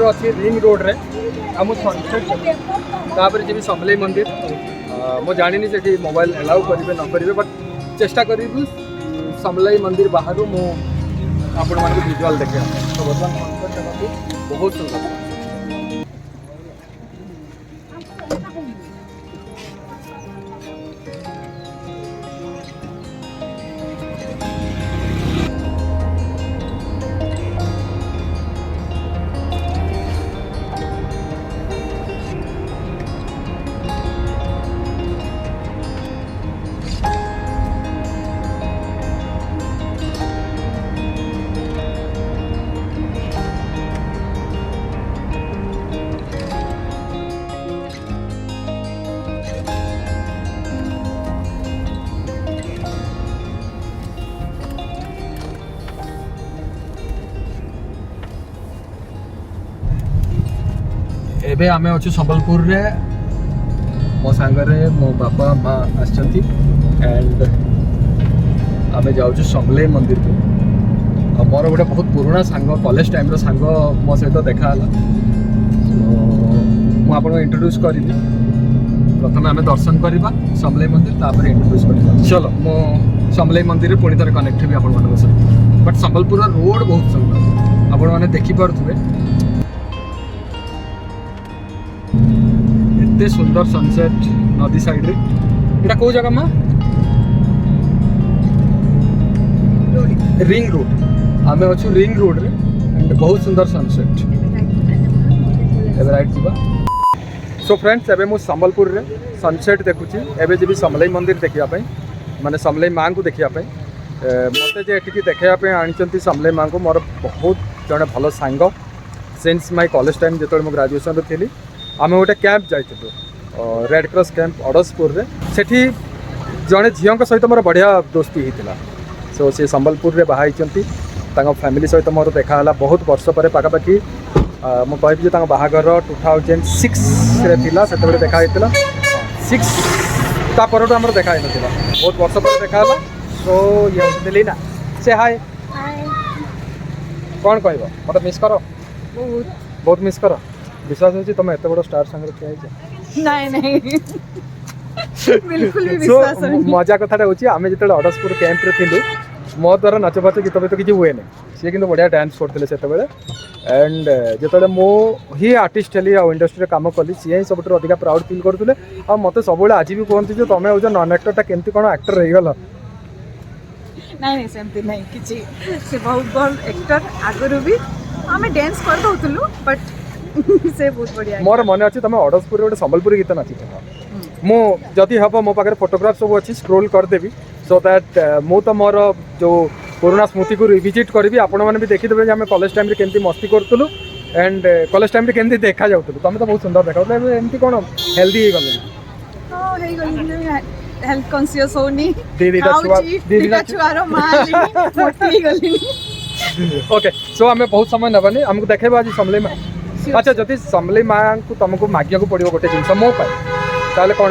संबलपुर अच्छी ring road रे आम सनसेट तापर जी समलेई मंदिर मो जानी से मोबाइल एलाउ करेंगे न करेंगे बट चेष्टा करी समलेई मंदिर बाहर मु आपण मान विजुआल देखा तो बर्तमान सनसेट बहुत सुंदर। एबे आमे अच्छु संबलपुर रे मो सांगरे मो बापा माँ आसचंती एंड आमे जाउछु समलेई मंदिर को मोर गोटे बहुत पुराना सांग कॉलेज टाइम रो सांग मो सहित देखा हला मु आपन इंट्रोड्यूस करिबी प्रथम आमे दर्शन करबा समलेई मंदिर तापर इंट्रोड्यूस करबा चलो मो समलेई मंदिर रे पुणी थरे कनेक्ट हेबी आपन मानक सहित बट संबलपुर रोड बहुत सुंदर आपन माने देखि पारथुबे एते सुंदर सनसेट नदी साइड रे एटा को जगह मा रिंग रोड आमे अच्छु रिंग रोड रे एंड बहुत सुंदर सनसेट एबे राइट जीवा सो फ्रेंड्स एबे मु संबलपुर रे सनसेट देखुची एबे जेबी समलेई मंदिर देखिया पई माने समलेई मां को देखिया पई मते जे एटिकी देखिया पई आनिचंती समलेई मां को मोर बहुत जने भलो सांग सिंस माय कॉलेज टाइम जेतोल मु ग्रेजुएशन रे थिली आम गोटे कैंप जाइलु रेड क्रॉस कैंप अड़सपुर रे सेठी जड़े झील सहित मोर बढ़िया दोस्ती होता सो सी संबलपुर रे बाहाई फैमिली सहित मोर देखा बहुत वर्ष पर पाखापाखि मुझे कहबी बाहागर 2006 रे थिला से देखा 6 तापर आम देखा बहुत वर्ष पर देखा सो ये दिल्ली ना से हाय कौन कह मत मिस कर बहुत मिस कर विश्वास होची तुम एत बड़ स्टार संग ठिया नहीं नहीं बिल्कुल भी विश्वास नहीं मजा कथाटा होची आमे जतले अडसपुर कैंप रे थिलु मो द्वारा नाच बाच गीत बीत किसी हुए नहीं सी किंतु बढ़िया डांस करते से एंड जिते मो ही आर्टिस्ट हेली आ इंडस्ट्री काम कली सी ही सब अधिक प्राउड फिल करते आ मत सब आज भी कहते जो तुम हो नन एक्टरटा केमती कौन एक्टर रही गल नहीं सेमती नहीं किसी से बहुत बड़ एक्टर आगु भी आम डांस कर दउतलु बट से बहुत बढ़िया मोर मन अच्छी तुम अड़सपुर गोटे संबलपुरी गीत नाची मु जदि हम मो पाखे फोटोग्राफ सब अच्छी स्क्रोल करदेवी सो दैट मु तो मोर जो पुराना स्मृति को रिविजिट करी आपण मैंने भी देखीदे आम कॉलेज टाइम केमती मस्ती करूँ एंड कॉलेज टाइम केमती देखा जाऊँ तुम तो बहुत सुंदर देखा एमती कौन हेल्दी हो गले हेल्थ कॉन्शियस होनी दीदी छुआर मोटी गली ओके सो आम बहुत समय नबानी आमको देखेबा आज समलेई मां अच्छा जदि समलेई मां को तुमको मागिया को पड़ो गोटे जिन मो पाए कौन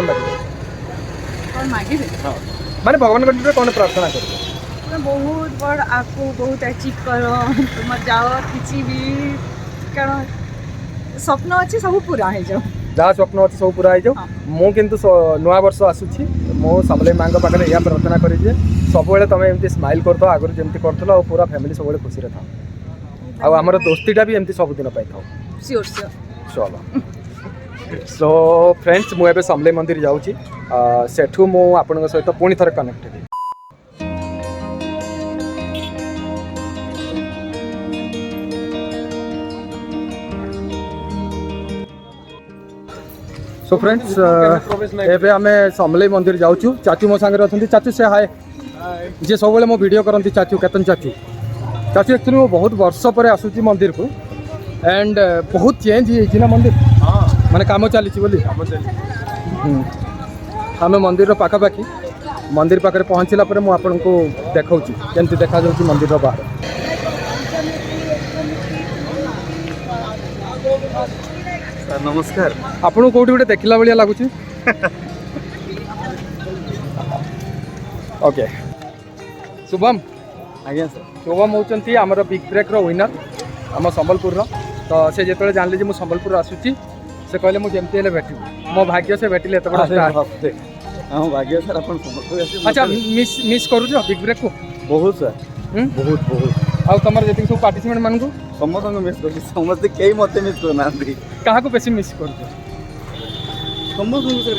मागे माने भगवान को कौन प्रार्थना कर बहुत बड़ आपको बहुत अचीव करो तुम जाओ किसी भी कारण स्वप्न अच्छे सब पूरा हो जाओ जहाँ स्वप्न अच्छे सब पूरा हो जाओ मु किंतु नुआ वर्ष आसूची मो समलेई मां पाखे यह प्रार्थना करी सब तुम एमती स्माइल कर आगुरी जमी कर पूरा फैमिली सब खुशी था आमर दोस्तीटा भी एमती सबुदिन पाई था श्योर श्योर चलो सो फ्रेंड्स मुझे समलेई मंदिर जाऊँगी सेठू मु आपण सहित पुणी थरे कनेक्ट हेबी सो फ्रेंड्स एबे आमे समलेई मंदिर जाऊँ चाचू मो सांगे अच्छा चाचू से हाय जी सब मो वीडियो करती चाचू केतन चाचू चाचू एक्चुअली बहुत वर्ष पर आसूची मंदिर को एंड बहुत चेंज हो मंदिर माने काम चली बोली आम मंदिर पाखापाखि मंदिर पाखे पहुँचला मुझे आपको देखा केमती देखा जाऊँ मंदिर बाहर नमस्कार आपको कौटी गोटे देखला भाया लगुच ओके शुभम आज्ञा सर शुभम होती आमर बिग ब्रेक विनर आम संबलपुर तो से जो जानले कि मुझे संबलपुर आसूची से कहले मुझे जमती हेल्ले भेट मो भाग्य से भेटिले एत बड़ा स्टार हाँ भाग्य सर अपन संबलपुर अच्छा मिस करूछ बिग ब्रेक को बहुत सर बहुत बहुत आउ तुम जी सब पार्टिसिपेंट मान समस्त मिस कर समस्ते कई मत मिस करना क्या बेसी मिस कर समस्त सर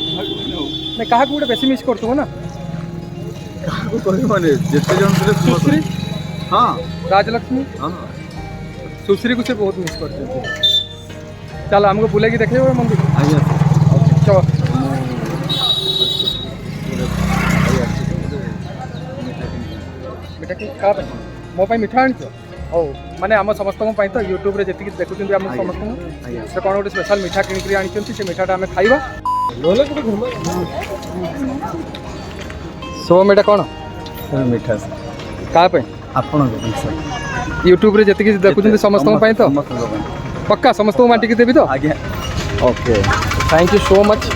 नहीं क्या गोटे बेसी मिस कर ना कहने जिते जन सुश्री हाँ राजलक्ष्मी हाँ सुश्री को से बहुत मिस कर चल हमको बुलेगी देखे मंदिर आज्ञा चलो मिठा क्या मो मिठा आनी हो माने आम समस्त तो यूट्यूब रे जी देखुं आम समस्त से कौन गोटे स्पेशल मिठा किणिक आनी से मिठाटा आम खाइबा सो मिठा कौन मिठा क्या आपण यूट्यूब रे जी देखुं समस्त तो पक्का समस्त बांटिकी देवी तो आज्ञा okay thank you so much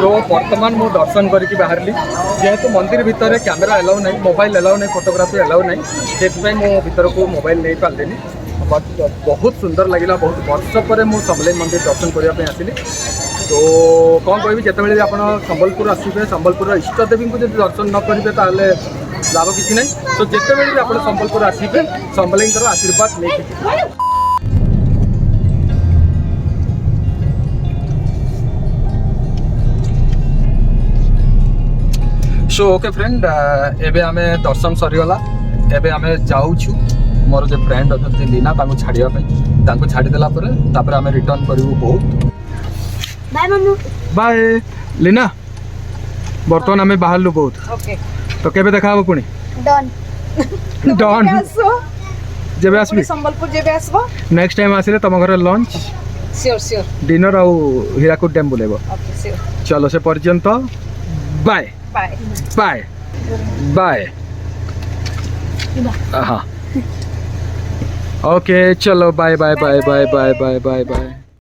तो बर्तमान मु दर्शन करके बाहर जेहेतु मंदिर भितर कैमेरा एलाउ नहीं मोबाइल एलाउ नहीं फोटोग्राफी एलाउ नहीं से मो भीतर को मोबाइल नहीं पारे बहुत सुंदर लगे बहुत वर्ष पर मुझे समलेई मंदिर दर्शन करने आसली तो कौन कह जिते आप संबलपुर आसवे संबलपुर इष्टदेवी को जब दर्शन न करेंगे ताले लाभ किसी ना तो जिते भी आप संबलपुर आसवे समलेई आशीर्वाद नहीं सो ओके फ्रेंड एबे आमे दर्शन सरीगला एबे आमे जाऊछु मोर जो फ्रेंड अच्छा लीना छाड़िया छाड़ी देला पर तापर आमे रिटर्न करू बहुत बाय मम्मी बाय लीना बर्तमान आमे बाहरलु बहुत ओके तो केबे देखा हो पुणी डन डन जेबे आसबी संबलपुर जेबे आसबो नेक्स्ट टाइम आसिले तम घर लंच श्योर श्योर डिनर आउ हीराकुद डैम बुलेबो ओके श्योर चलो से पर्यंत बाय बाय बाय बाय हाँ ओके चलो bye bye bye bye bye bye bye bye